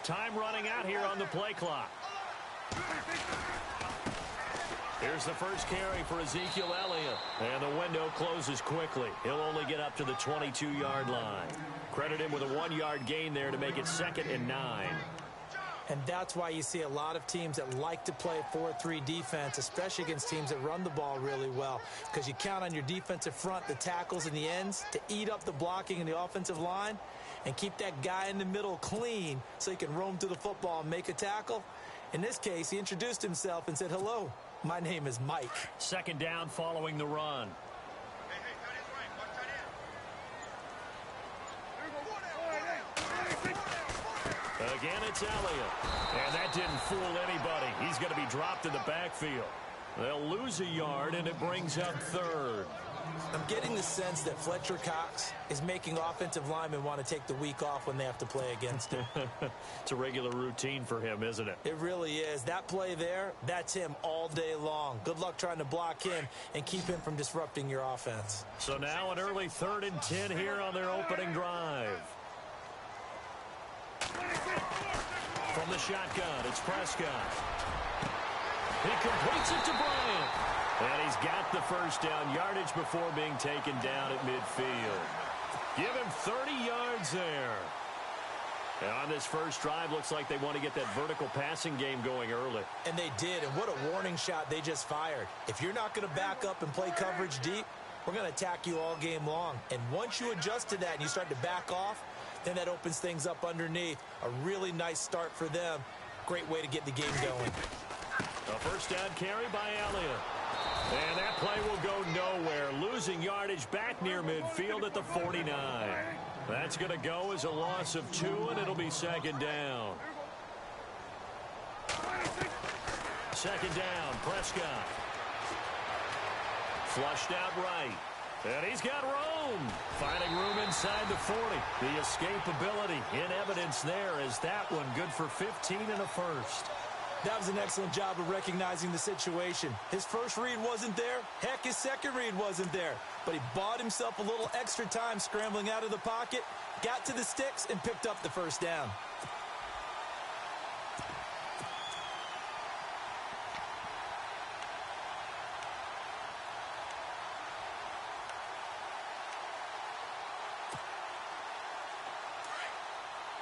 Time running out here on the play clock. Here's the first carry for Ezekiel Elliott. And the window closes quickly. He'll only get up to the 22-yard line. Credit him with a 1-yard gain there to make it 2nd and 9. And that's why you see a lot of teams that like to play 4-3 defense, especially against teams that run the ball really well, because you count on your defensive front, the tackles and the ends, to eat up the blocking in the offensive line and keep that guy in the middle clean so he can roam to the football and make a tackle. In this case, he introduced himself and said, "Hello, my name is Mike." 2nd down following the run. Again, it's Elliott. And that didn't fool anybody. He's going to be dropped in the backfield. They'll lose a yard, and it brings up 3rd. I'm getting the sense that Fletcher Cox is making offensive linemen want to take the week off when they have to play against him. It's a regular routine for him, isn't it? It really is. That play there, that's him all day long. Good luck trying to block him and keep him from disrupting your offense. So now an early 3rd and 10 here on their opening drive. From the shotgun, it's Prescott. He completes it to Bryant. And he's got the first down, yardage before being taken down at midfield. Give him 30 yards there. And on this first drive, looks like they want to get that vertical passing game going early. And they did, and what a warning shot they just fired. If you're not going to back up and play coverage deep, we're going to attack you all game long. And once you adjust to that and you start to back off, then that opens things up underneath. A really nice start for them. Great way to get the game going. A first down carry by Elliott. And that play will go nowhere. Losing yardage back near midfield at the 49. That's going to go as a loss of 2, and it'll be 2nd down. 2nd down, Prescott. Flushed out right. And he's got room. Finding room inside the 40. The escapability in evidence there as that one good for 15 and a first. That was an excellent job of recognizing the situation. His first read wasn't there. Heck, his second read wasn't there. But he bought himself a little extra time scrambling out of the pocket, got to the sticks, and picked up the first down.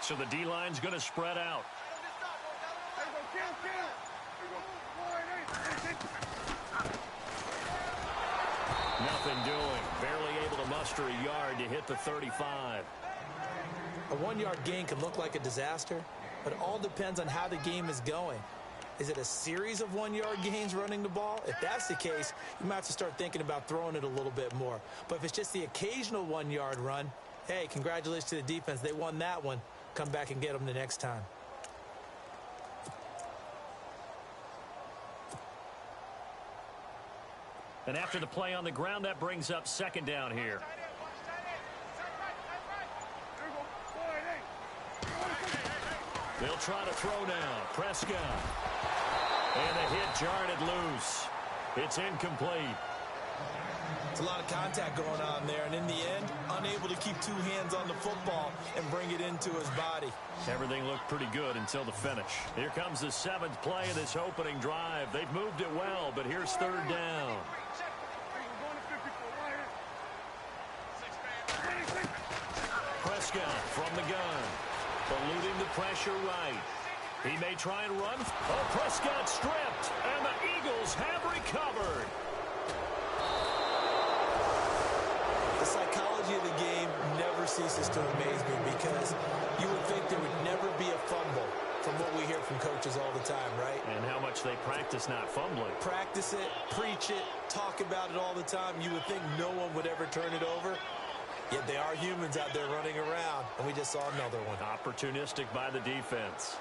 So the D-line's going to spread out. Nothing doing. Barely able to muster a yard to hit the 35. A 1-yard gain can look like a disaster, but it all depends on how the game is going. Is it a series of 1-yard gains running the ball? If that's the case, you might have to start thinking about throwing it a little bit more. But if it's just the occasional 1-yard run, hey, congratulations to the defense. They won that one. Come back and get them the next time. And after the play on the ground, that brings up 2nd down here. They'll try to throw now. Prescott. And the hit jarred it loose. It's incomplete. It's a lot of contact going on there, and in the end, unable to keep 2 hands on the football and bring it into his body. Everything looked pretty good until the finish. Here comes the 7th play of this opening drive. They've moved it well, but here's 3rd down. Prescott from the gun. Eluding the pressure right. He may try and run. Oh, Prescott stripped, and the Eagles have recovered. The psychology of the game never ceases to amaze me because you would think there would never be a fumble from what we hear from coaches all the time, right? And how much they practice not fumbling. Practice it, preach it, talk about it all the time. You would think no one would ever turn it over. Yet they are humans out there running around, and we just saw another one. Opportunistic by the defense.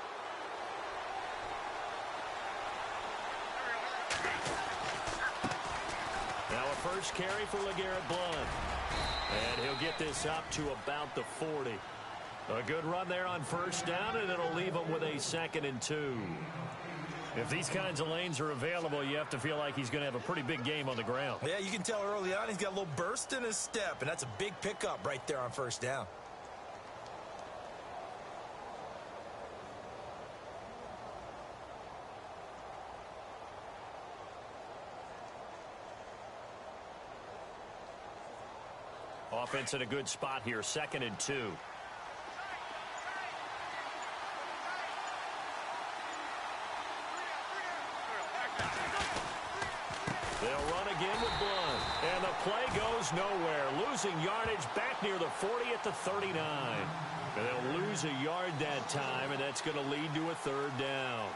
Now a first carry for LeGarrette Blount. And he'll get this up to about the 40. A good run there on first down, and it'll leave him with a 2nd and 2. If these kinds of lanes are available, you have to feel like he's going to have a pretty big game on the ground. Yeah, you can tell early on he's got a little burst in his step, and that's a big pickup right there on first down. Offense in a good spot here, 2nd and 2. They'll run again with Blunt. And the play goes nowhere. Losing yardage back near the 40 at the 39. And they'll lose a yard that time, and that's going to lead to a 3rd down.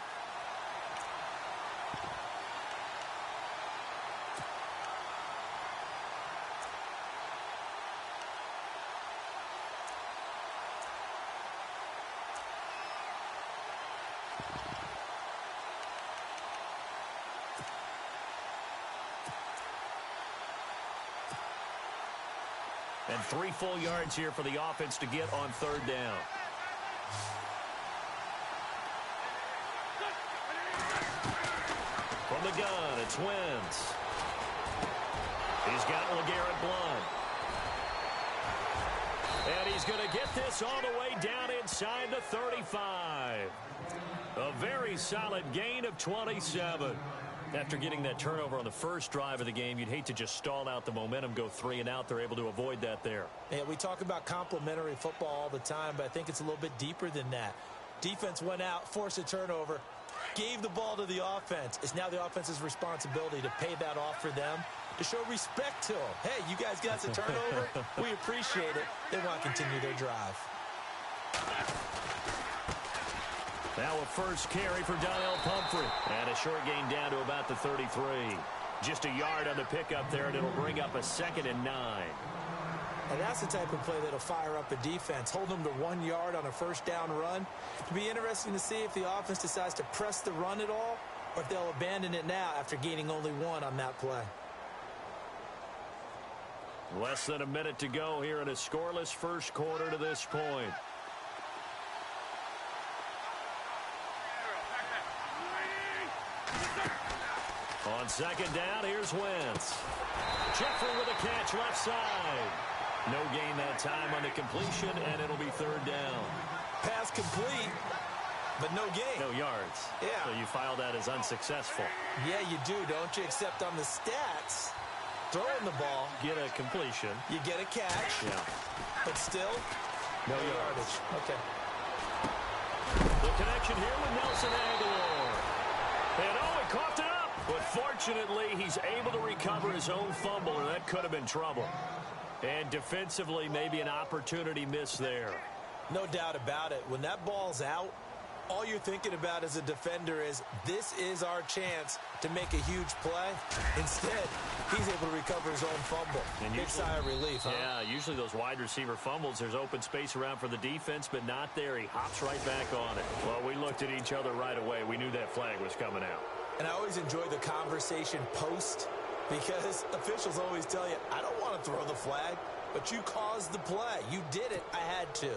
And 3 full yards here for the offense to get on 3rd down. From the gun, it's Wentz. He's got LeGarrette Blount. And he's going to get this all the way down inside the 35. A very solid gain of 27. After getting that turnover on the first drive of the game, you'd hate to just stall out the momentum, go 3 and out. They're able to avoid that there. Yeah, we talk about complementary football all the time, but I think it's a little bit deeper than that. Defense went out, forced a turnover, gave the ball to the offense. It's now the offense's responsibility to pay that off for them, to show respect to them. Hey, you guys got the turnover. We appreciate it. They want to continue their drive. Now a first carry for Donnell Pumphrey. And a short gain down to about the 33. Just a yard on the pickup there, and it'll bring up a 2nd and 9. And that's the type of play that'll fire up a defense. Hold them to 1 yard on a first down run. It'll be interesting to see if the offense decides to press the run at all, or if they'll abandon it now after gaining only 1 on that play. Less than a minute to go here in a scoreless first quarter to this point. On 2nd down, here's Wentz. Jeffrey with a catch left side. No gain that time on the completion, and it'll be 3rd down. Pass complete, but no gain. No yards. Yeah. So you file that as unsuccessful. Yeah, you do, don't you? Except on the stats, throwing the ball. Get a completion. You get a catch. Yeah. But still, no yardage. Okay. The connection here with Nelson Aguilar. And he coughed it up. But fortunately, he's able to recover his own fumble, or that could have been trouble. And defensively, maybe an opportunity missed there. No doubt about it. When that ball's out, all you're thinking about as a defender is, this is our chance to make a huge play. Instead, he's able to recover his own fumble. And big sigh of relief, huh? Yeah, usually those wide receiver fumbles, there's open space around for the defense, but not there. He hops right back on it. Well, we looked at each other right away. We knew that flag was coming out. And I always enjoy the conversation post, because officials always tell you, I don't want to throw the flag, but you caused the play. You did it. I had to.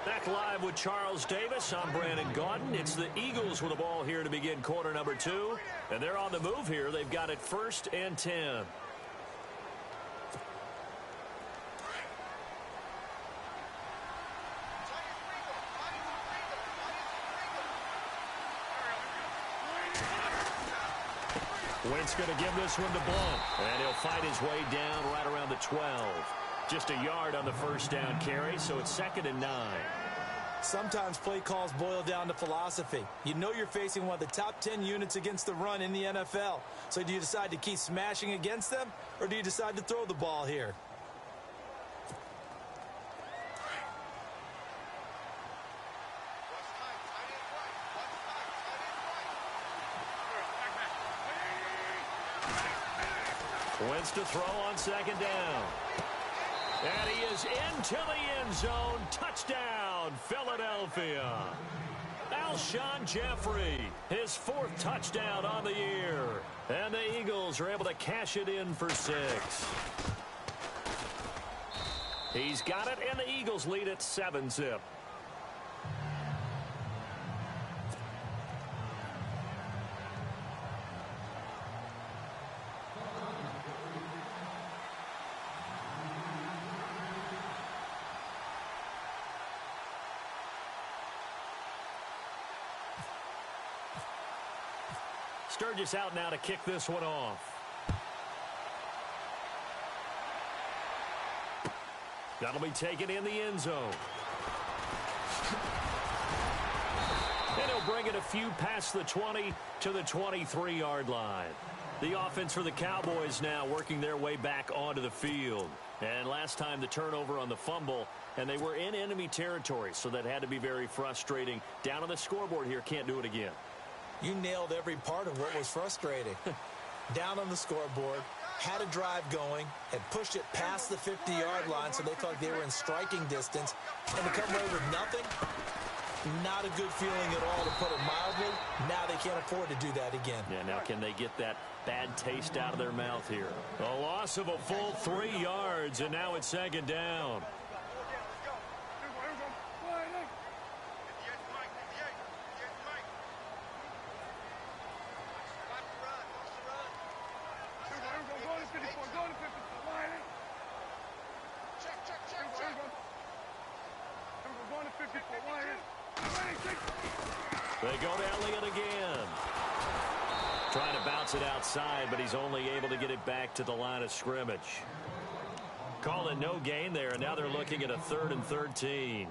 Back live with Charles Davis. I'm Brandon Gaudin. It's the Eagles with the ball here to begin quarter number 2. And they're on the move here. They've got it 1st and 10. Wentz going to give this one to Blount. And he'll fight his way down right around the 12. Just a yard on the first down carry, so it's 2nd and 9. Sometimes play calls boil down to philosophy. You know you're facing one of the top 10 units against the run in the NFL. So do you decide to keep smashing against them, or do you decide to throw the ball here? Wentz to throw on 2nd down. And he is into the end zone. Touchdown, Philadelphia. Alshon Jeffrey, his 4th touchdown on the year. And the Eagles are able to cash it in for 6. He's got it, and the Eagles lead at 7-zip. Sturgis out now to kick this one off. That'll be taken in the end zone. And he'll bring it a few past the 20 to the 23-yard line. The offense for the Cowboys now working their way back onto the field. And last time the turnover on the fumble, and they were in enemy territory, so that had to be very frustrating. Down on the scoreboard here, can't do it again. You nailed every part of what was frustrating. Down on the scoreboard, had a drive going, had pushed it past the 50-yard line, so they thought they were in striking distance, and to come away with nothing, not a good feeling at all, to put it mildly. Now they can't afford to do that again. Yeah, now can they get that bad taste out of their mouth here? A loss of a full 3 yards, and now it's second down. They go to Elliott again. Trying to bounce it outside, but he's only able to get it back to the line of scrimmage. Call it no gain there, and now they're looking at a 3rd and 13.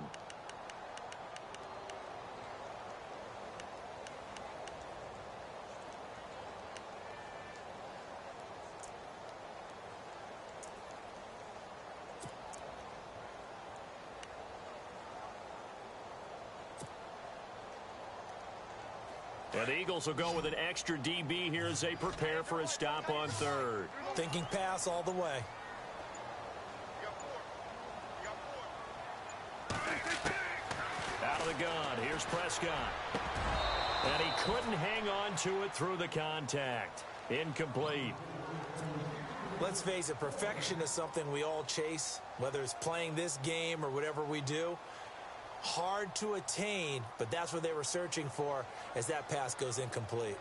And the Eagles will go with an extra DB here as they prepare for a stop on 3rd. Thinking pass all the way. Out of the gun, here's Prescott. And he couldn't hang on to it through the contact. Incomplete. Let's face it, perfection is something we all chase, whether it's playing this game or whatever we do. Hard to attain, but that's what they were searching for as that pass goes incomplete.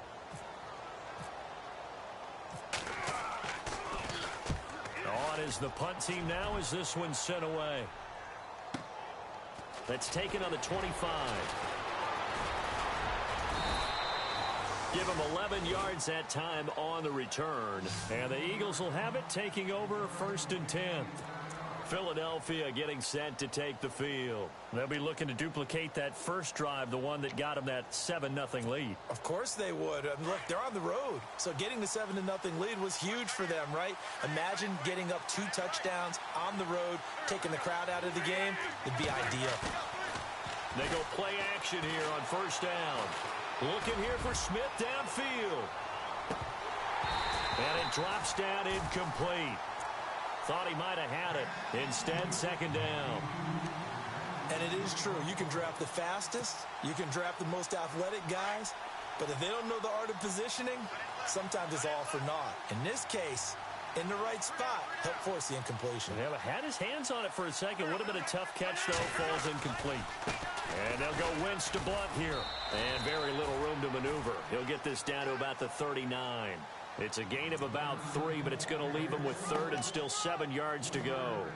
On is the punt team now as this one's sent away. That's taken on the 25. Give him 11 yards that time on the return. And the Eagles will have it, taking over 1st and 10. Philadelphia getting set to take the field. They'll be looking to duplicate that first drive, the one that got them that 7-0 lead. Of course they would. I mean, look, they're on the road. So getting the 7-0 lead was huge for them, right? Imagine getting up 2 touchdowns on the road, taking the crowd out of the game. It'd be ideal. They go play action here on 1st down. Looking here for Smith downfield. And it drops down incomplete. Thought he might have had it. Instead, 2nd down. And it is true. You can draft the fastest. You can draft the most athletic guys. But if they don't know the art of positioning, sometimes it's all for naught. In this case, in the right spot, helped force the incompletion. Yeah, but had his hands on it for a second. Would have been a tough catch, though. Falls incomplete. And they'll go Wentz to Blunt here. And very little room to maneuver. He'll get this down to about the 39. It's a gain of about 3, but it's going to leave him with 3rd and still 7 yards to go.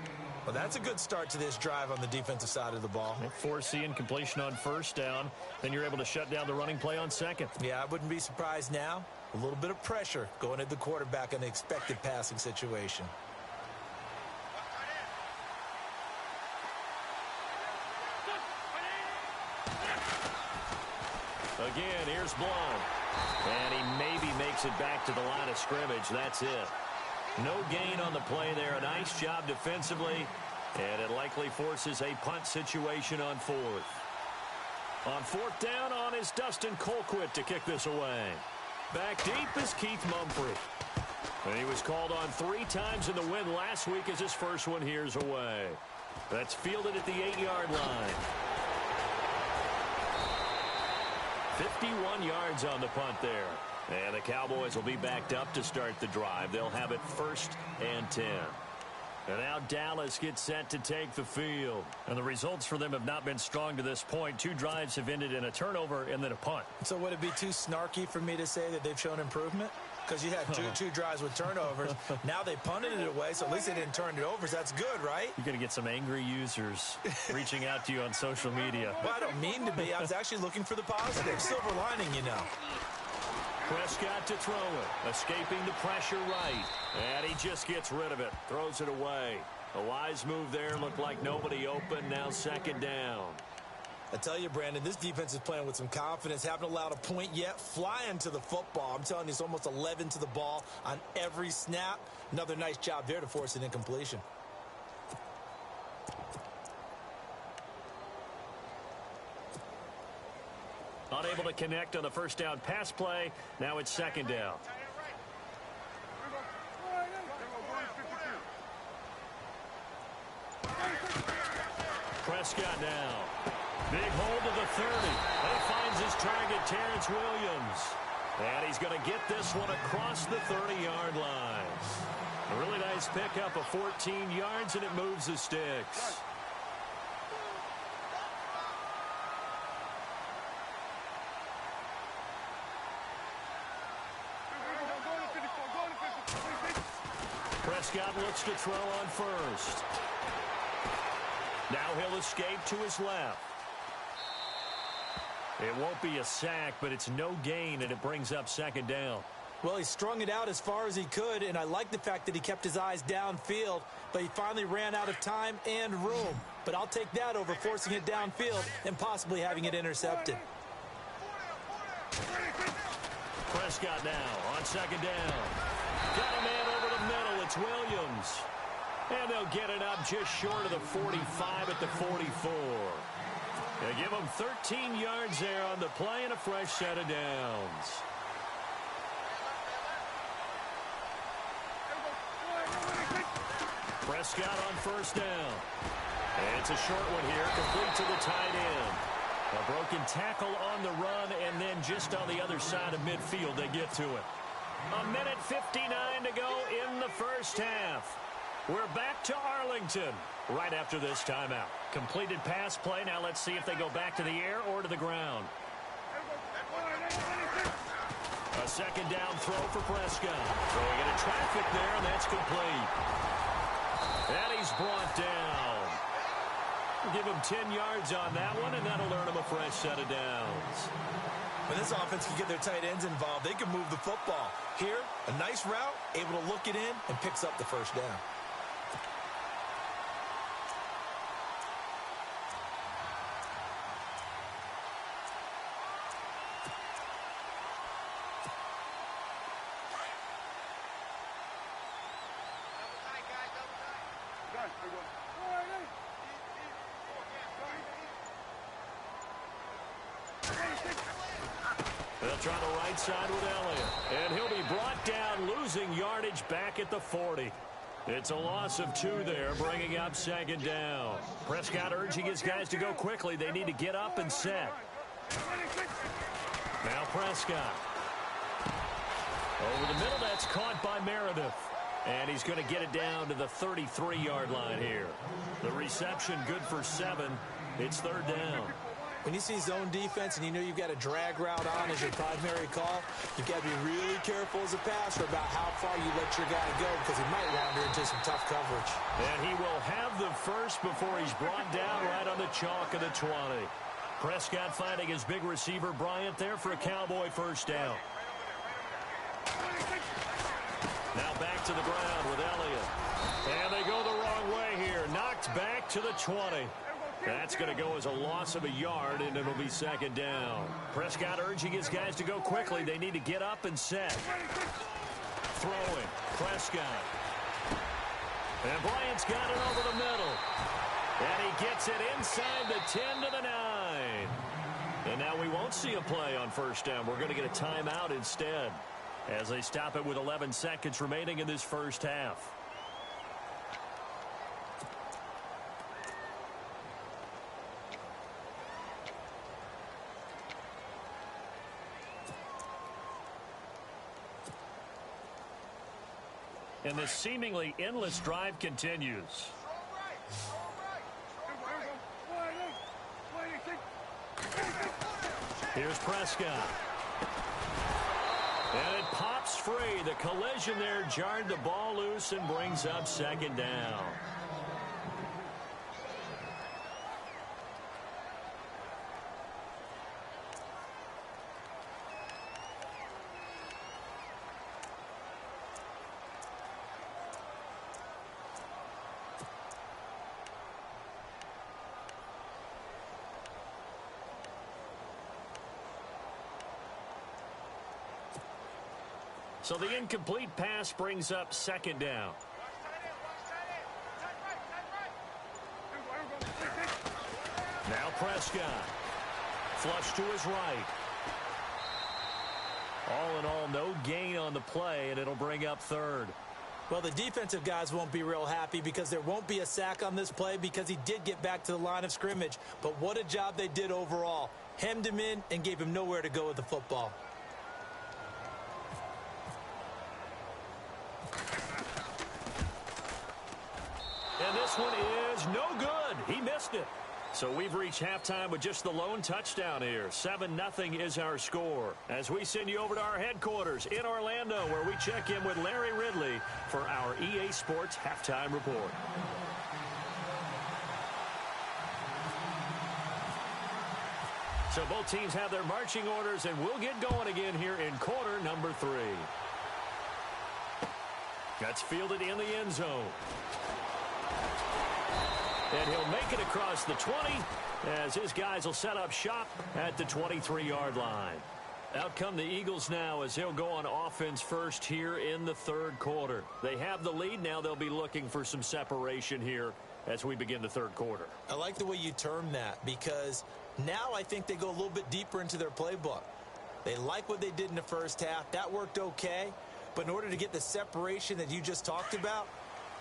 Well, that's a good start to this drive on the defensive side of the ball. Force the incompletion on 1st down. Then you're able to shut down the running play on 2nd. Yeah, I wouldn't be surprised now. A little bit of pressure going at the quarterback in an expected passing situation. Again, here's Blount. And he maybe makes it back to the line of scrimmage. That's it. No gain on the play there. A nice job defensively. And it likely forces a punt situation on 4th. On 4th down on is Dustin Colquitt to kick this away. Back deep is Keith Mumphrey. And he was called on 3 times in the win last week as his first one here's away. That's fielded at the 8-yard line. 51 yards on the punt there. And the Cowboys will be backed up to start the drive. They'll have it 1st and 10. And now Dallas gets set to take the field. And the results for them have not been strong to this point. 2 drives have ended in a turnover and then a punt. So would it be too snarky for me to say that they've shown improvement? Because you had two drives with turnovers. Now they punted it away, so at least they didn't turn it over. So that's good, right? You're going to get some angry users reaching out to you on social media. Well, I don't mean to be. I was actually looking for the positive. Silver lining, you know. Prescott to throw it. Escaping the pressure right. And he just gets rid of it. Throws it away. A wise move there. Looked like nobody open. Now second down. I tell you, Brandon, this defense is playing with some confidence. Haven't allowed a point yet. Flying to the football. I'm telling you, it's almost 11 to the ball on every snap. Another nice job there to force an incompletion. Unable to connect on the first down pass play. Now it's second down. Prescott now. Big hold to the 30. He finds his target, Terrence Williams. And he's going to get this one across the 30-yard line. A really nice pickup of 14 yards, and it moves the sticks. Prescott looks to throw on first. Now he'll escape to his left. It won't be a sack, but it's no gain, and it brings up second down. Well, he strung it out as far as he could, and I like the fact that he kept his eyes downfield, but he finally ran out of time and room. But I'll take that over forcing it downfield and possibly having it intercepted. Prescott now on second down. Got a man over the middle. It's Williams. And they'll get it up just short of the 45 at the 44. They give him 13 yards there on the play and a fresh set of downs. Prescott on first down. And it's a short one here, complete to the tight end. A broken tackle on the run, and then just on the other side of midfield they get to it. A minute 59 to go in the first half. We're back to Arlington right after this timeout. Completed pass play. Now let's see if they go back to the air or to the ground. A second down throw for Prescott. Throwing into traffic there, and that's complete. And he's brought down. Give him 10 yards on that one, and that'll earn him a fresh set of downs. When this offense can get their tight ends involved, they can move the football. Here, a nice route, able to look it in, and picks up the first down. They'll try the right side with Elliott. And he'll be brought down, losing yardage back at the 40. It's a loss of 2 there, bringing up second down. Prescott urging his guys to go quickly. They need to get up and set. Now Prescott. Over the middle, that's caught by Meredith. And he's going to get it down to the 33-yard line here. The reception good for 7. It's third down. When you see zone defense and you know you've got a drag route on as your primary call, you've got to be really careful as a passer about how far you let your guy go because he might wander into some tough coverage. And he will have the first before he's brought down right on the chalk of the 20. Prescott finding his big receiver Bryant there for a Cowboy first down. Now back to the ground with Elliott. And they go the wrong way here. Knocked back to the 20. That's going to go as a loss of a yard, and it'll be second down. Prescott urging his guys to go quickly. They need to get up and set. Throwing. Prescott. And Bryant's got it over the middle. And he gets it inside the 10 to the 9. And now we won't see a play on first down. We're going to get a timeout instead as they stop it with 11 seconds remaining in this first half. And this seemingly endless drive continues. Here's Prescott. And it pops free. The collision there jarred the ball loose and brings up second down. So the incomplete pass brings up second down. Now Prescott. Flush to his right. All in all, no gain on the play, and it'll bring up third. Well, the defensive guys won't be real happy because there won't be a sack on this play because he did get back to the line of scrimmage. But what a job they did overall. Hemmed him in and gave him nowhere to go with the football. And this one is no good. He missed it. So we've reached halftime with just the lone touchdown here. 7-0 is our score. As we send you over to our headquarters in Orlando, where we check in with Larry Ridley for our EA Sports Halftime Report. So both teams have their marching orders, and we'll get going again here in quarter number 3. That's fielded in the end zone. And he'll make it across the 20 as his guys will set up shop at the 23-yard line. Out come the Eagles now as they'll go on offense first here in the third quarter. They have the lead. Now they'll be looking for some separation here as we begin the third quarter. I like the way you term that because now I think they go a little bit deeper into their playbook. They like what they did in the first half. That worked okay. But in order to get the separation that you just talked about,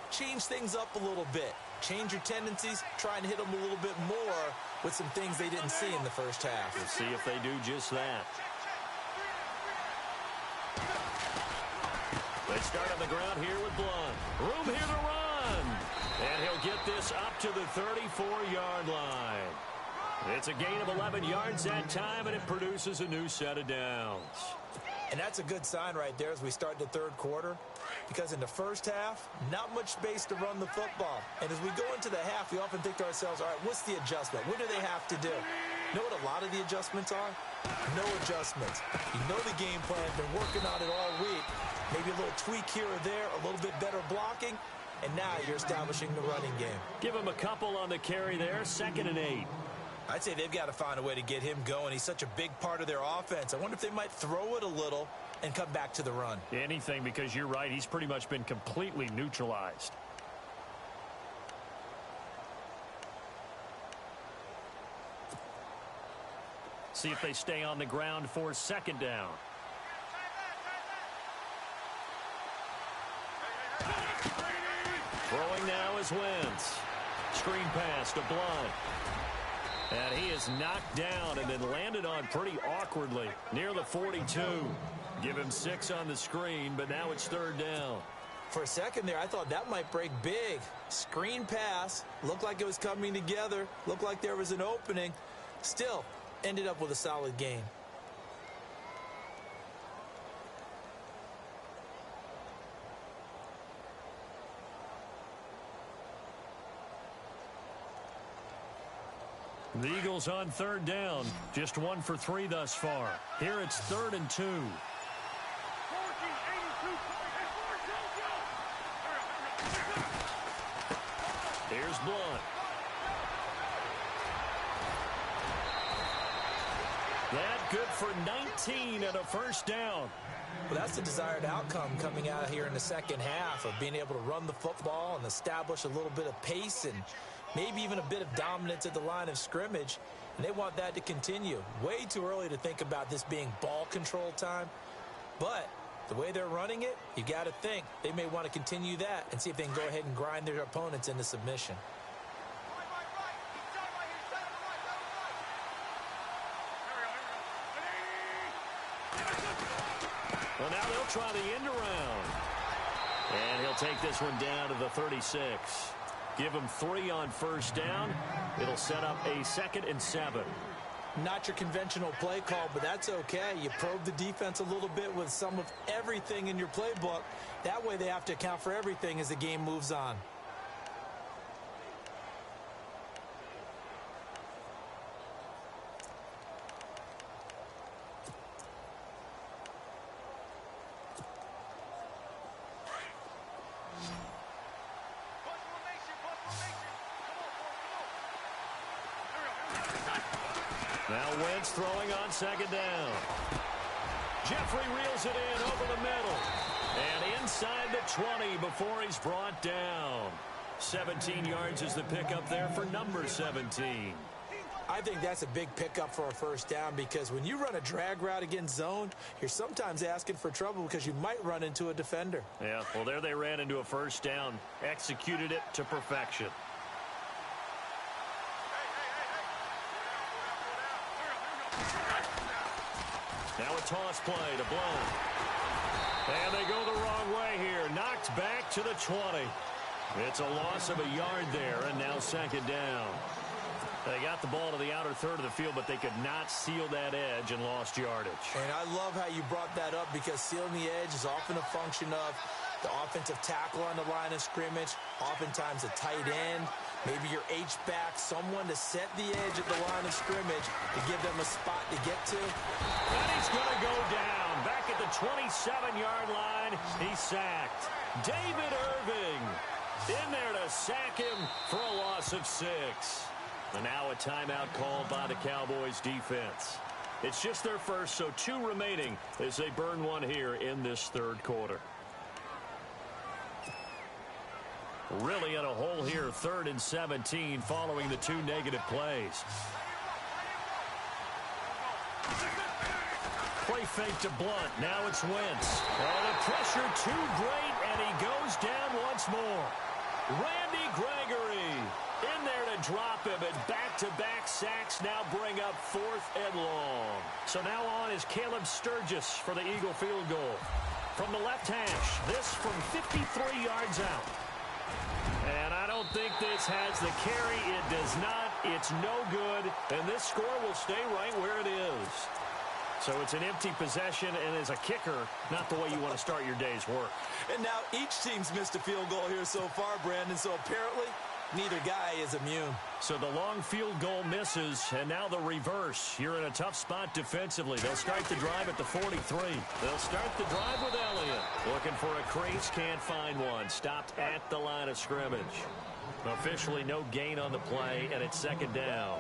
change things up a little bit. Change your tendencies, try and hit them a little bit more with some things they didn't see in the first half. We'll see if they do just that. They start on the ground here with Blunt. Room here to run. And he'll get this up to the 34-yard line. It's a gain of 11 yards that time, and it produces a new set of downs. And that's a good sign right there as we start the third quarter. Because in the first half, not much space to run the football. And as we go into the half, we often think to ourselves, all right, what's the adjustment? What do they have to do? You know what a lot of the adjustments are? No adjustments. You know the game plan, been working on it all week. Maybe a little tweak here or there, a little bit better blocking, and now you're establishing the running game. Give him a couple on the carry there, 2nd and 8. I'd say they've got to find a way to get him going. He's such a big part of their offense. I wonder if they might throw it a little and come back to the run. Anything, because you're right. He's pretty much been completely neutralized. See if they stay on the ground for 2nd down. Throwing now is Wentz. Screen pass to Blunt. And he is knocked down and then landed on pretty awkwardly near the 42. Give him 6 on the screen, but now it's 3rd down. For a second there, I thought that might break big. Screen pass. Looked like it was coming together. Looked like there was an opening. Still, ended up with a solid gain. The Eagles on 3rd down. Just 1 for 3 thus far. Here it's 3rd and 2. Here's Blunt. That good for 19 and a 1st down. Well, that's the desired outcome coming out here in the second half of being able to run the football and establish a little bit of pace and maybe even a bit of dominance at the line of scrimmage. And they want that to continue. Way too early to think about this being ball control time. But the way they're running it, you got to think they may want to continue that and see if they can go ahead and grind their opponents into submission. Well, now they'll try the end around. And he'll take this one down to the 36. Give him 3 on 1st down. It'll set up a 2nd and 7. Not your conventional play call, but that's okay. You probe the defense a little bit with some of everything in your playbook. That way they have to account for everything as the game moves on. Now Wentz throwing on 2nd down. Jeffrey reels it in over the middle. And inside the 20 before he's brought down. 17 yards is the pickup there for number 17. I think that's a big pickup for a first down because when you run a drag route against zone, you're sometimes asking for trouble because you might run into a defender. Yeah, well, there they ran into a first down. Executed it to perfection. Now a toss play to Blount. And they go the wrong way here. Knocked back to the 20. It's a loss of a yard there, and now second down. They got the ball to the outer third of the field, but they could not seal that edge and lost yardage. And I love how you brought that up because sealing the edge is often a function of the offensive tackle on the line of scrimmage, oftentimes a tight end, maybe your H-back, someone to set the edge at the line of scrimmage to give them a spot to get to. And he's going to go down. Back at the 27-yard line, he's sacked. David Irving in there to sack him for a loss of 6. And now a timeout called by the Cowboys defense. It's just their first, so 2 remaining as they burn one here in this third quarter. Really in a hole here, 3rd and 17 following the 2 negative plays. Play fake to Blount. Now it's Wentz. Oh, the pressure too great, and he goes down once more. Randy Gregory in there to drop him, and back-to-back sacks now bring up 4th and long. So now on is Caleb Sturgis for the Eagle field goal. From the left hash, this from 53 yards out. And I don't think this has the carry. It does not. It's no good. And this score will stay right where it is. So it's an empty possession, and as a kicker, not the way you want to start your day's work. And now each team's missed a field goal here so far, Brandon, so apparently neither guy is immune. So the long field goal misses, and now the reverse. You're in a tough spot defensively. They'll start the drive at the 43. They'll start the drive with Elliott. Looking for a crease, can't find one. Stopped at the line of scrimmage. Officially no gain on the play, and it's second down.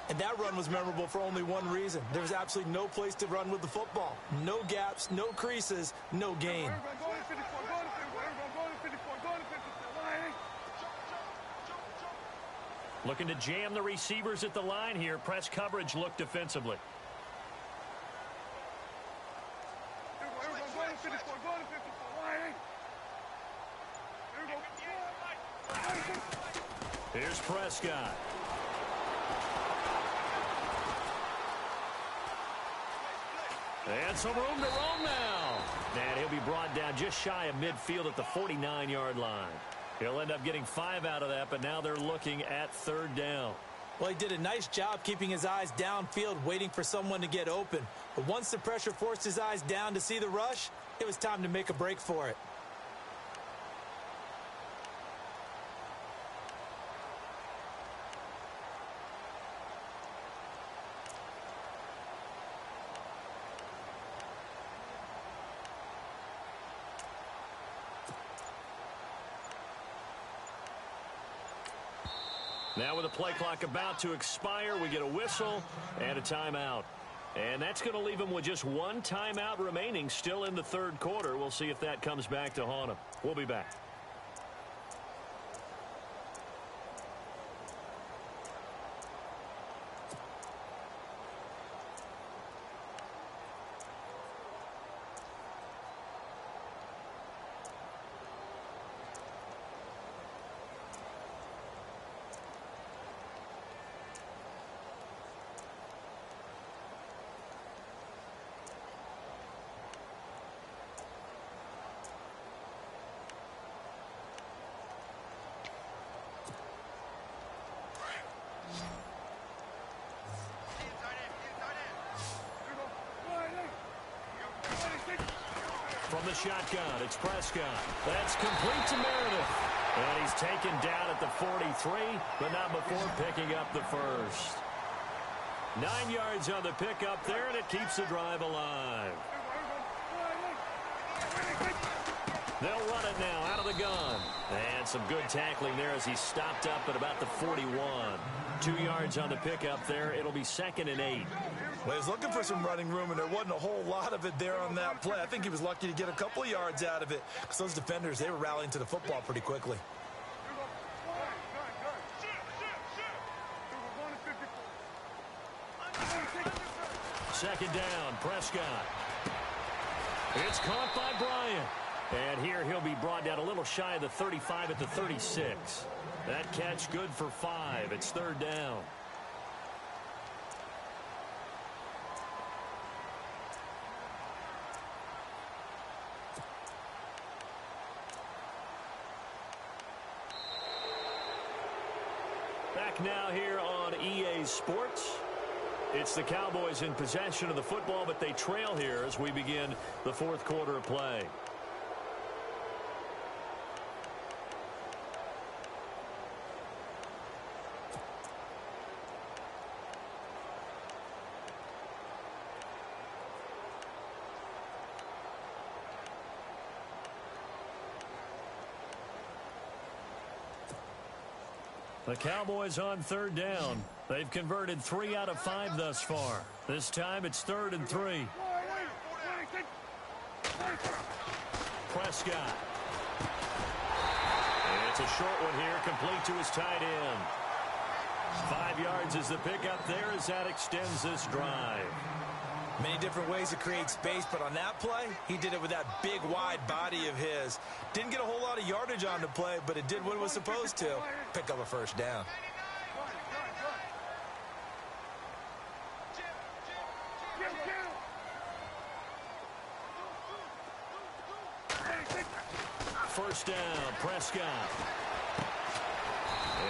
And that run was memorable for only one reason. There was absolutely no place to run with the football. No gaps, no creases, no gain. Looking to jam the receivers at the line here. Press coverage look defensively. Here's Prescott. And some room to roam now. And he'll be brought down just shy of midfield at the 49-yard line. He'll end up getting 5 out of that, but now they're looking at 3rd down. Well, he did a nice job keeping his eyes downfield, waiting for someone to get open. But once the pressure forced his eyes down to see the rush, it was time to make a break for it. Now with the play clock about to expire, we get a whistle and a timeout. And that's going to leave him with just 1 timeout remaining still in the third quarter. We'll see if that comes back to haunt him. We'll be back. From the shotgun, it's Prescott. That's complete to Meredith. And he's taken down at the 43, but not before picking up the first. 9 yards on the pickup there, and it keeps the drive alive. They'll run it now out of the gun. And some good tackling there as he stopped up at about the 41. 2 yards on the pickup there. It'll be 2nd and 8. Well, he was looking for some running room, and there wasn't a whole lot of it there on that play. I think he was lucky to get a couple of yards out of it because those defenders, they were rallying to the football pretty quickly. Second down, Prescott. It's caught by Bryant. And here he'll be brought down a little shy of the 35 at the 36. That catch good for 5. It's 3rd down. Back now here on EA Sports. It's the Cowboys in possession of the football, but they trail here as we begin the 4th quarter of play. The Cowboys on 3rd down. They've converted 3 out of 5 thus far. This time it's 3rd and 3. Prescott. It's a short one here, complete to his tight end. 5 yards is the pickup there as that extends this drive. Many different ways to create space, but on that play, he did it with that big, wide body of his. Didn't get a whole lot of yardage on the play, but it did what it was supposed to. Pick up a 1st down. First down, Prescott.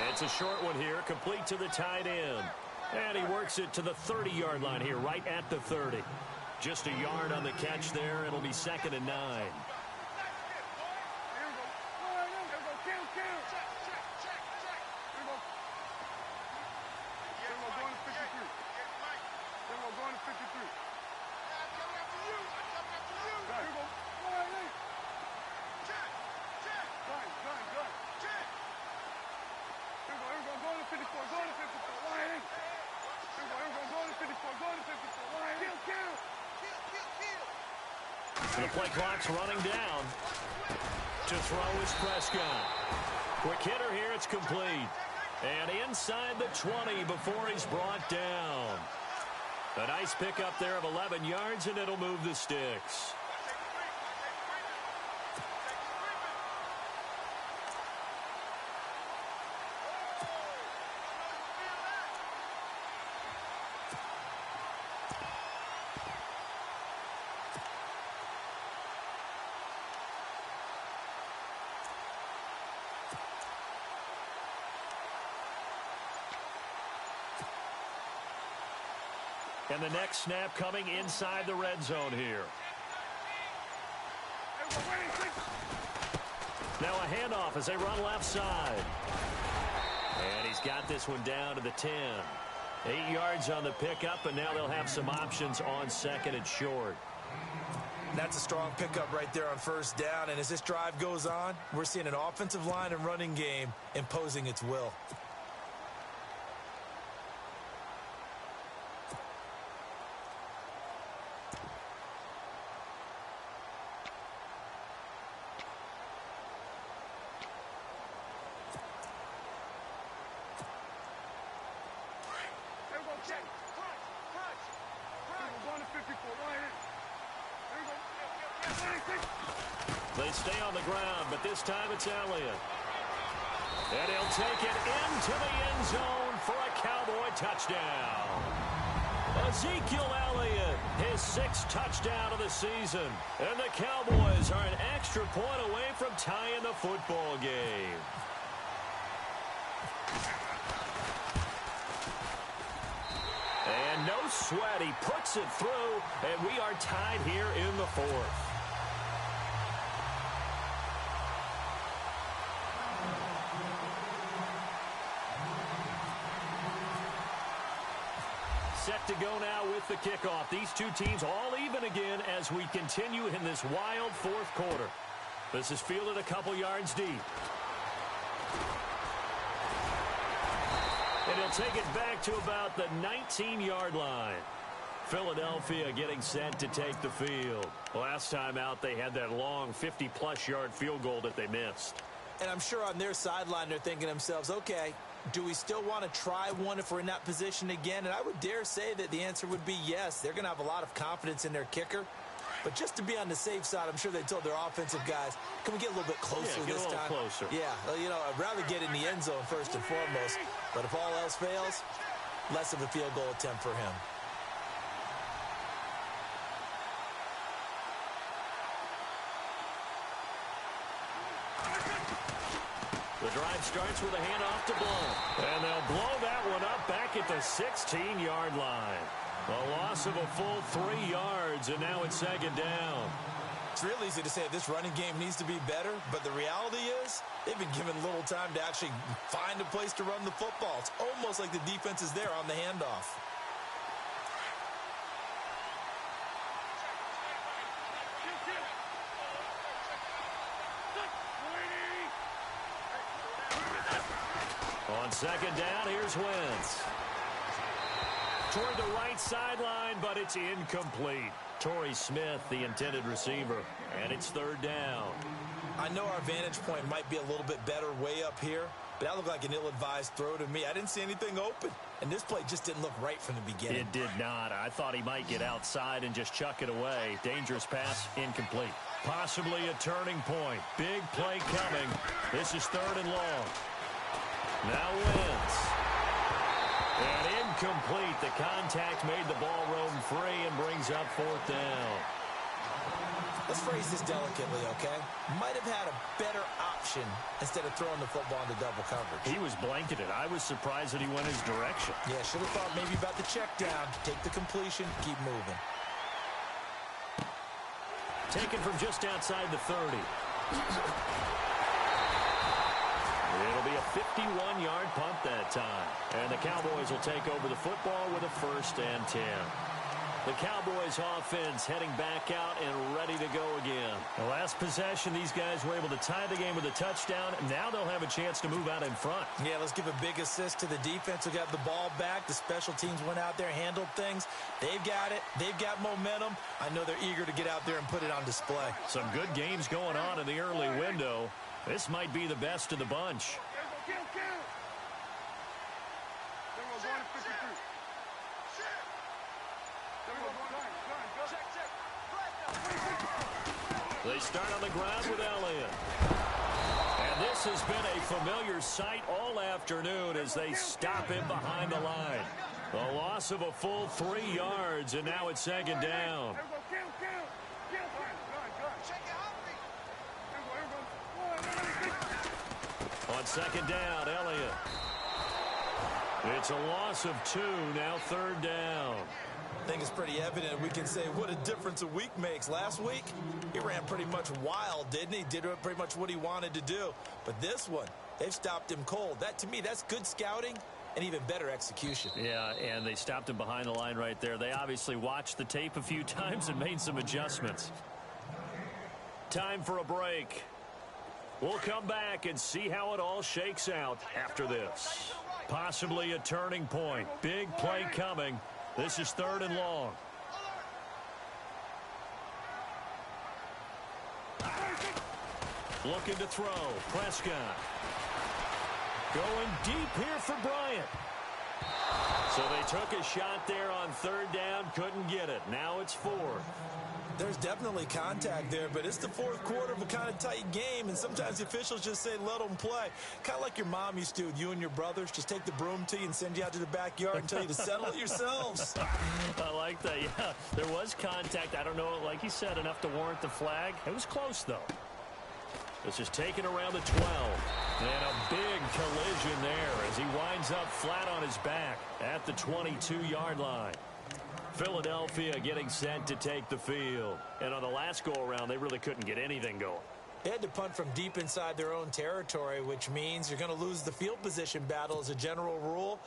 It's a short one here, complete to the tight end. And he works it to the 30-yard line here, right at the 30. Just a yard on the catch there. It'll be 2nd and 9. The play clock's running down. To throw is Prescott. Quick hitter here, it's complete. And inside the 20 before he's brought down. A nice pickup there of 11 yards, and it'll move the sticks. And the next snap coming inside the red zone here. Now a handoff as they run left side. And he's got this one down to the 10. 8 yards on the pickup, and now they'll have some options on 2nd and short. That's a strong pickup right there on 1st down. And as this drive goes on, we're seeing an offensive line and running game imposing its will. They stay on the ground, but this time it's Elliott. And he'll take it into the end zone for a Cowboy touchdown. Ezekiel Elliott, his 6th touchdown of the season. And the Cowboys are an extra point away from tying the football game. And no sweat, he puts it through, and we are tied here in the 4th. Set to go now with the kickoff. These two teams all even again as we continue in this wild 4th quarter. This is fielded a couple yards deep. And he'll take it back to about the 19-yard line. Philadelphia getting set to take the field. Last time out, they had that long 50-plus yard field goal that they missed. And I'm sure on their sideline, they're thinking to themselves, okay, do we still want to try one if we're in that position again? And I would dare say that the answer would be yes. They're going to have a lot of confidence in their kicker. But just to be on the safe side, I'm sure they told their offensive guys, can we get a little bit closer this time? Closer. Yeah, you know, I'd rather get in the end zone first and foremost. But if all else fails, less of a field goal attempt for him. The drive starts with a handoff to Blow. And they'll blow that one up back at the 16-yard line. A loss of a full 3 yards, and now it's second down. It's real easy to say this running game needs to be better, but the reality is they've been given little time to actually find a place to run the football. It's almost like the defense is there on the handoff. On second down, here's Wentz. Toward the right sideline, but it's incomplete. Torrey Smith, the intended receiver, and it's third down. I know our vantage point might be a little bit better way up here, but that looked like an ill-advised throw to me. I didn't see anything open, and this play just didn't look right from the beginning. It did not. I thought he might get outside and just chuck it away. Dangerous pass, incomplete. Possibly a turning point. Big play coming. This is third and long. Now Wentz. And incomplete. The contact made the ball roam free and brings up fourth down. Let's phrase this delicately, okay? Might have had a better option instead of throwing the football into double coverage. He was blanketed. I was surprised that he went his direction. Yeah, should have thought maybe about the check down. Take the completion, keep moving. Taken from just outside the 30. It'll be a 51-yard punt that time. And the Cowboys will take over the football with a 1st and 10. The Cowboys offense heading back out and ready to go again. The last possession, these guys were able to tie the game with a touchdown. Now they'll have a chance to move out in front. Yeah, let's give a big assist to the defense who got the ball back. The special teams went out there, handled things. They've got it. They've got momentum. I know they're eager to get out there and put it on display. Some good games going on in the early window. This might be the best of the bunch. They start on the ground with Elliott. And this has been a familiar sight all afternoon as they stop him behind the line. A loss of a full 3 yards, and now it's second down. On second down, Elliott. It's a loss of 2, now third down. I think it's pretty evident we can say what a difference a week makes. Last week, he ran pretty much wild, didn't he? Did pretty much what he wanted to do. But this one, they've stopped him cold. That, to me, that's good scouting and even better execution. Yeah, and they stopped him behind the line right there. They obviously watched the tape a few times and made some adjustments. Time for a break. We'll come back and see how it all shakes out after this. Possibly a turning point. Big play coming. This is third and long. Looking to throw. Prescott. Going deep here for Bryant. So they took a shot there on third down. Couldn't get it. Now it's 4. There's definitely contact there, but it's the fourth quarter of a kind of tight game, and sometimes the officials just say, let them play. Kind of like your mom used to with you and your brothers. Just take the broom to you and send you out to the backyard and tell you to settle it yourselves. I like that, yeah. There was contact. I don't know, like you said, enough to warrant the flag. It was close, though. This is taken around the 12. And a big collision there as he winds up flat on his back at the 22-yard line. Philadelphia getting set to take the field. And on the last go-around, they really couldn't get anything going. They had to punt from deep inside their own territory, which means you're going to lose the field position battle as a general rule.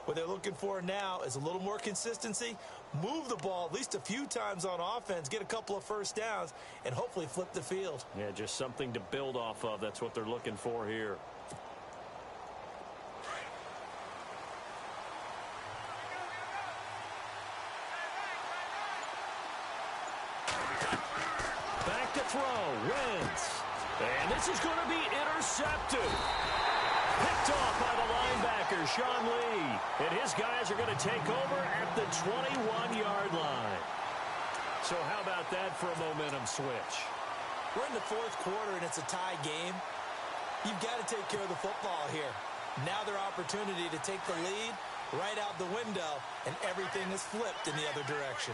What they're looking for now is a little more consistency, move the ball at least a few times on offense, get a couple of first downs, and hopefully flip the field. Yeah, just something to build off of. That's what they're looking for here. And this is going to be intercepted. Picked off by the linebacker, Sean Lee. And his guys are going to take over at the 21-yard line. So how about that for a momentum switch? We're in the fourth quarter, and it's a tie game. You've got to take care of the football here. Now their opportunity to take the lead right out the window, and everything is flipped in the other direction.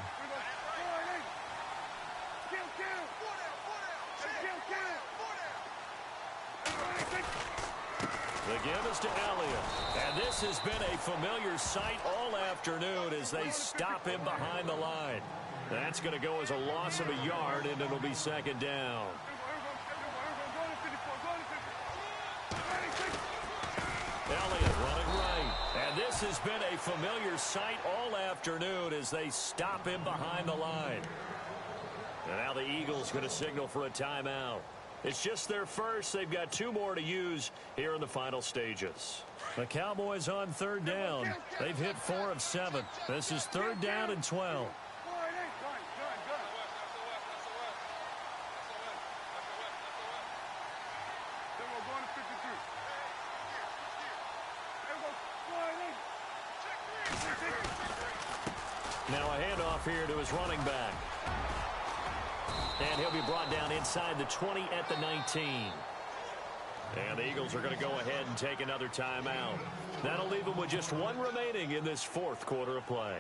The give is to Elliott. And this has been a familiar sight all afternoon as they stop him behind the line. That's going to go as a loss of a yard, and it'll be second down. Elliott running right. And this has been a familiar sight all afternoon as they stop him behind the line. And now the Eagles going to signal for a timeout. It's just their first. They've got 2 more to use here in the final stages. The Cowboys on third down. They've hit 4 of 7. This is third down and 12. Now a handoff here to his running back. And he'll be brought down inside the 20 at the 19. And the Eagles are going to go ahead and take another timeout. That'll leave them with just 1 remaining in this fourth quarter of play.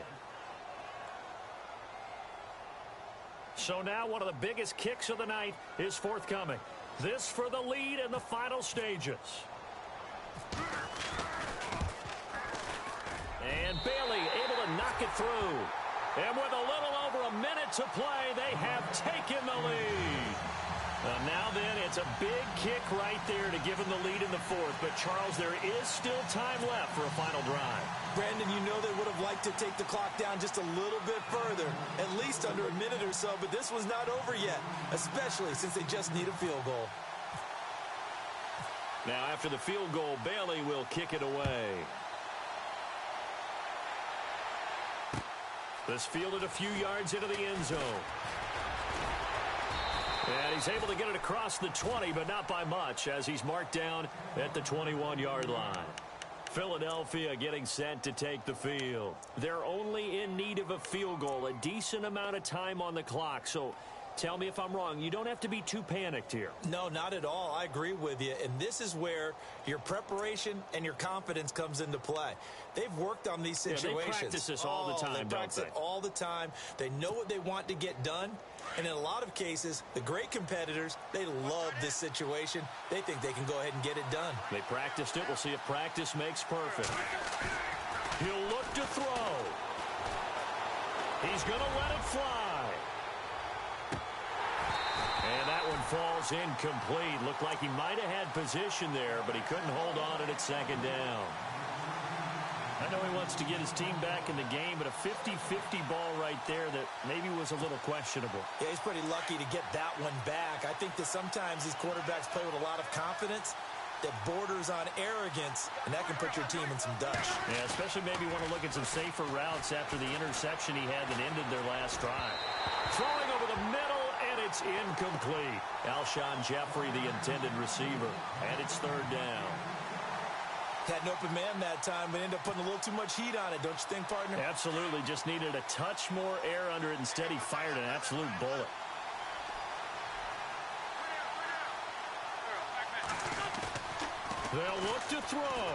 So now one of the biggest kicks of the night is forthcoming. This for the lead in the final stages. And Bailey able to knock it through. And with a little over a minute to play, they have taken the lead. Now then, it's a big kick right there to give them the lead in the fourth. But, Charles, there is still time left for a final drive. Brandon, you know they would have liked to take the clock down just a little bit further, at least under a minute or so. But this was not over yet, especially since they just need a field goal. Now, after the field goal, Bailey will kick it away. This fielded a few yards into the end zone. And he's able to get it across the 20, but not by much, as he's marked down at the 21-yard line. Philadelphia getting set to take the field. They're only in need of a field goal, a decent amount of time on the clock. So tell me if I'm wrong. You don't have to be too panicked here. No, not at all. I agree with you. And this is where your preparation and your confidence comes into play. They've worked on these situations. Yeah, they practice this all the time, They practice it all the time. They know what they want to get done. And in a lot of cases, the great competitors, they love this situation. They think they can go ahead and get it done. They practiced it. We'll see if practice makes perfect. He'll look to throw. He's going to let it fly. And that one falls incomplete. Looked like he might have had position there, but he couldn't hold on at second down. I know he wants to get his team back in the game, but a 50-50 ball right there that maybe was a little questionable. Yeah, he's pretty lucky to get that one back. I think that sometimes these quarterbacks play with a lot of confidence that borders on arrogance, and that can put your team in some dutch. Yeah, especially maybe want to look at some safer routes after the interception he had that ended their last drive. Throwing over the middle, and it's incomplete. Alshon Jeffrey, the intended receiver, and it's third down. Had an open man that time, but ended up putting a little too much heat on it, don't you think, partner? Absolutely. Just needed a touch more air under it. Instead, he fired an absolute bullet. They'll look to throw.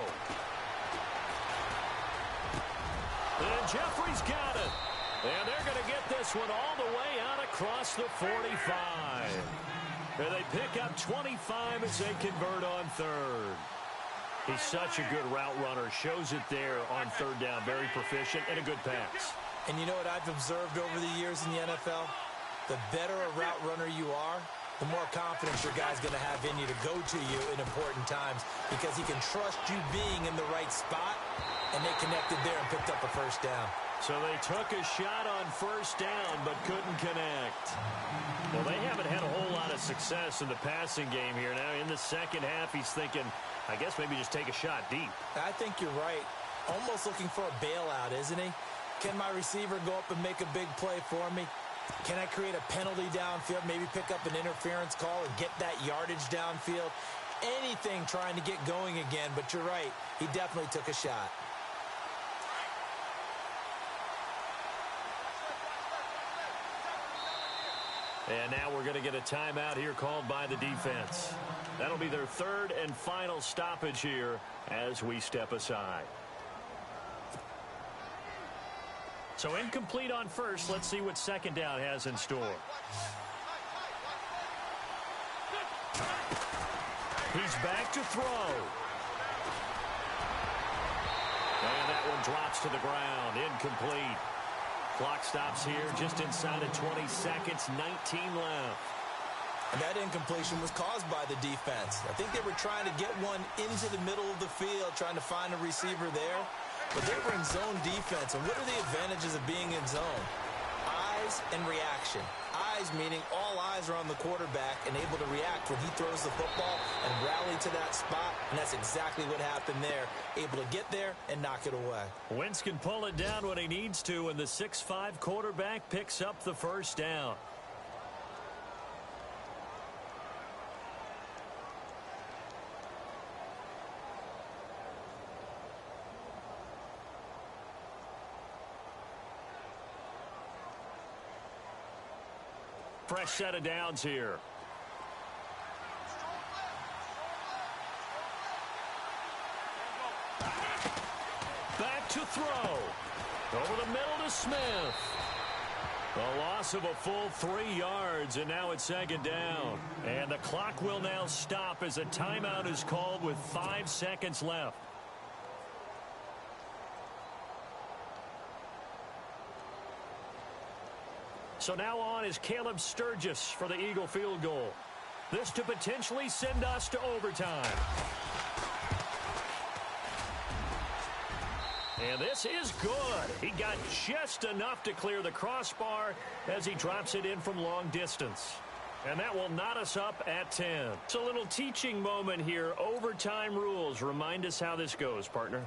And Jeffrey's got it. And they're going to get this one all the way out across the 45. And they pick up 25 as they convert on third. He's such a good route runner. Shows it there on third down. Very proficient and a good pass. And you know what I've observed over the years in the NFL? The better a route runner you are, the more confidence your guy's going to have in you to go to you in important times because he can trust you being in the right spot, and they connected there and picked up a first down. So they took a shot on first down but couldn't connect. Well, they haven't had a whole lot of success in the passing game here. Now in the second half, he's thinking, I guess maybe just take a shot deep. I think you're right. Almost looking for a bailout, isn't he? Can my receiver go up and make a big play for me? Can I create a penalty downfield, maybe pick up an interference call and get that yardage downfield? Anything trying to get going again, but you're right. He definitely took a shot. And now we're going to get a timeout here called by the defense. That'll be their third and final stoppage here as we step aside. So incomplete on first. Let's see what second down has in store. He's back to throw. And that one drops to the ground. Incomplete. Clock stops here just inside of 20 seconds, 19 left. And that incompletion was caused by the defense. I think they were trying to get one into the middle of the field, trying to find a receiver there. But they were in zone defense. And what are the advantages of being in zone? Eyes and reaction. Eyes meaning all eyes are on the quarterback and able to react when he throws the football and rally to that spot. And that's exactly what happened there. Able to get there and knock it away. Wentz can pull it down when he needs to, and the 6'5" quarterback picks up the first down. Fresh set of downs here. Back to throw. Over the middle to Smith. A loss of a full 3 yards, and now it's second down. And the clock will now stop as a timeout is called with 5 seconds left. So now on is Caleb Sturgis for the Eagle field goal. This to potentially send us to overtime. And this is good. He got just enough to clear the crossbar as he drops it in from long distance. And that will knot us up at 10. It's a little teaching moment here. Overtime rules. Remind us how this goes, partner.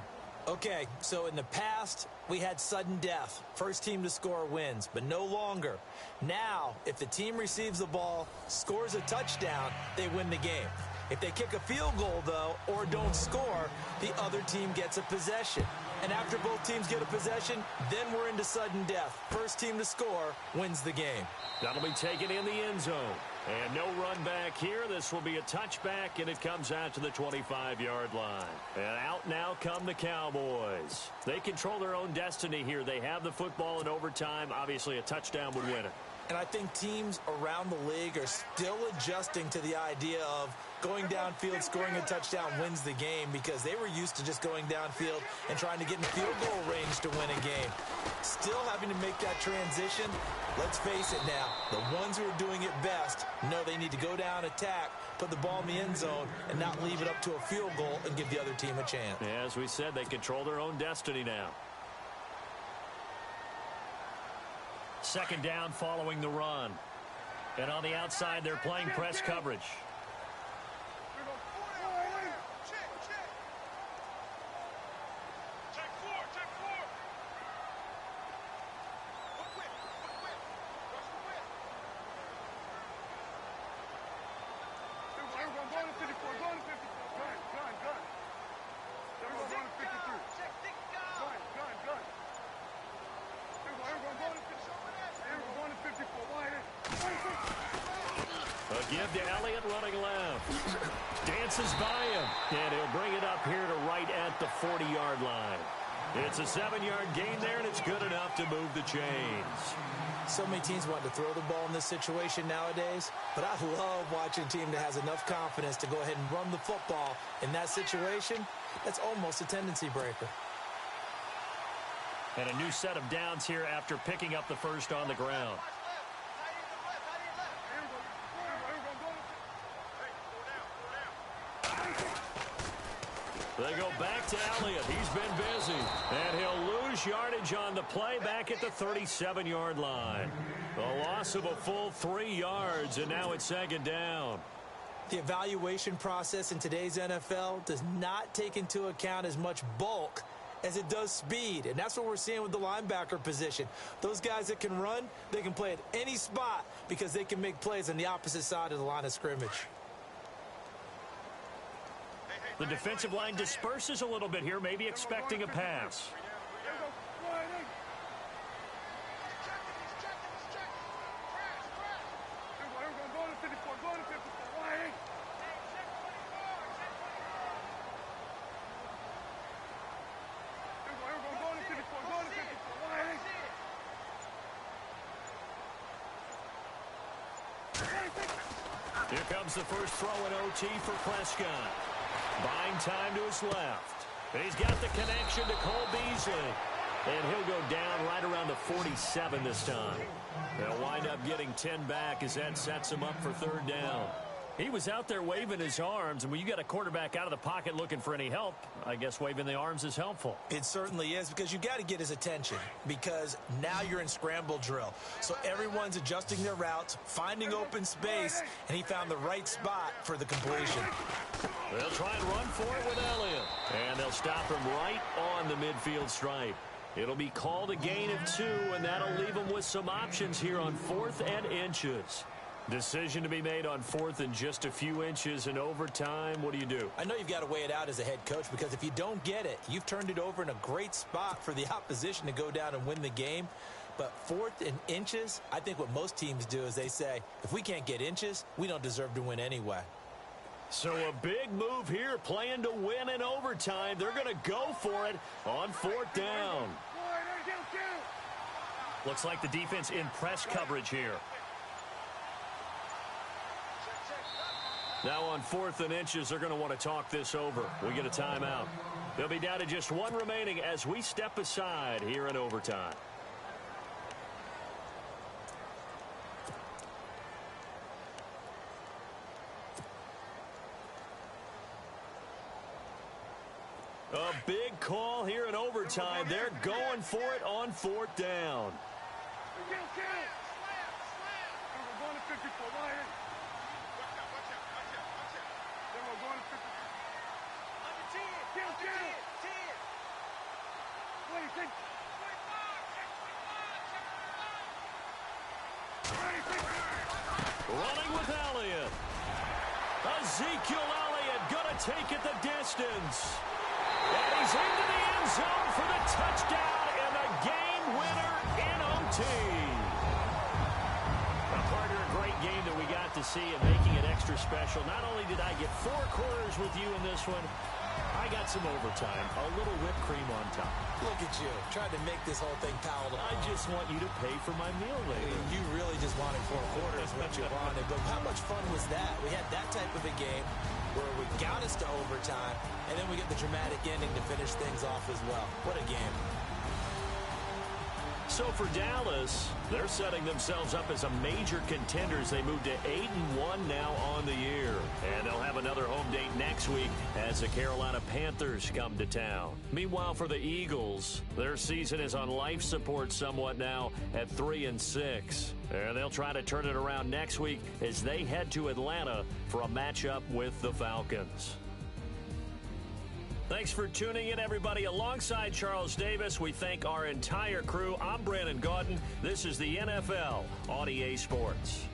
Okay, so in the past, we had sudden death. First team to score wins, but no longer. Now, if the team receives the ball, scores a touchdown, they win the game. If they kick a field goal, though, or don't score, the other team gets a possession. And after both teams get a possession, then we're into sudden death. First team to score wins the game. That'll be taken in the end zone. And no run back here. This will be a touchback, and it comes out to the 25-yard line. And out now come the Cowboys. They control their own destiny here. They have the football in overtime. Obviously, a touchdown would win it. And I think teams around the league are still adjusting to the idea of going downfield, scoring a touchdown wins the game, because they were used to just going downfield and trying to get in field goal range to win a game. Still having to make that transition. Let's face it now, the ones who are doing it best know they need to go down, attack, put the ball in the end zone, and not leave it up to a field goal and give the other team a chance. Yeah, as we said, they control their own destiny now. Second down following the run. And on the outside, they're playing press coverage. A give to Elliott running left. Dances by him. And he'll bring it up here to right at the 40-yard line. It's a 7-yard gain there, and it's good enough to move the chains. So many teams want to throw the ball in this situation nowadays, but I love watching a team that has enough confidence to go ahead and run the football in that situation. That's almost a tendency breaker. And a new set of downs here after picking up the first on the ground. They go back to Elliott. He's been busy. And he'll lose yardage on the play back at the 37-yard line. A loss of a full 3 yards, and now it's second down. The evaluation process in today's NFL does not take into account as much bulk as it does speed, and that's what we're seeing with the linebacker position. Those guys that can run, they can play at any spot because they can make plays on the opposite side of the line of scrimmage. The defensive line disperses a little bit here, maybe expecting a pass. Here comes the first throw in OT for Prescott. Buying time to his left. He's got the connection to Cole Beasley. And he'll go down right around the 47 this time. They'll wind up getting 10 back as that sets him up for third down. He was out there waving his arms, and when you got a quarterback out of the pocket looking for any help, I guess waving the arms is helpful. It certainly is, because you got to get his attention, because now you're in scramble drill. So everyone's adjusting their routes, finding open space, and he found the right spot for the completion. They'll try and run for it with Elliott, and they'll stop him right on the midfield stripe. It'll be called a gain of 2, and that'll leave them with some options here on 4th and inches. Decision to be made on 4th and just a few inches in overtime. What do you do? I know you've got to weigh it out as a head coach, because if you don't get it, you've turned it over in a great spot for the opposition to go down and win the game. But 4th and inches, I think what most teams do is they say, if we can't get inches, we don't deserve to win anyway. So a big move here, playing to win in overtime. They're going to go for it on 4th down. Looks like the defense in press coverage here. Now on 4th and inches, they're going to want to talk this over. We get a timeout. They'll be down to just 1 remaining as we step aside here in overtime. A big call here in overtime. They're going for it on 4th down. Running with Elliott. Ezekiel Elliott going to take it the distance. And he's into the end zone for the touchdown and the game winner in OT. A partner, a great game that we got to see and making it extra special. Not only did I get 4 quarters with you in this one, I got some overtime, a little whipped cream on top. Look at you, trying to make this whole thing palatable. I just want you to pay for my meal later. You really just wanted 4 quarters, what you wanted. But how much fun was that? We had that type of a game where we got us to overtime, and then we get the dramatic ending to finish things off as well. What a game. So for Dallas, they're setting themselves up as a major contender as they move to 8-1 now on the year. And they'll have another home date next week as the Carolina Panthers come to town. Meanwhile, for the Eagles, their season is on life support somewhat now at 3-6. And they'll try to turn it around next week as they head to Atlanta for a matchup with the Falcons. Thanks for tuning in, everybody. Alongside Charles Davis, we thank our entire crew. I'm Brandon Gaudin. This is the NFL on EA Sports.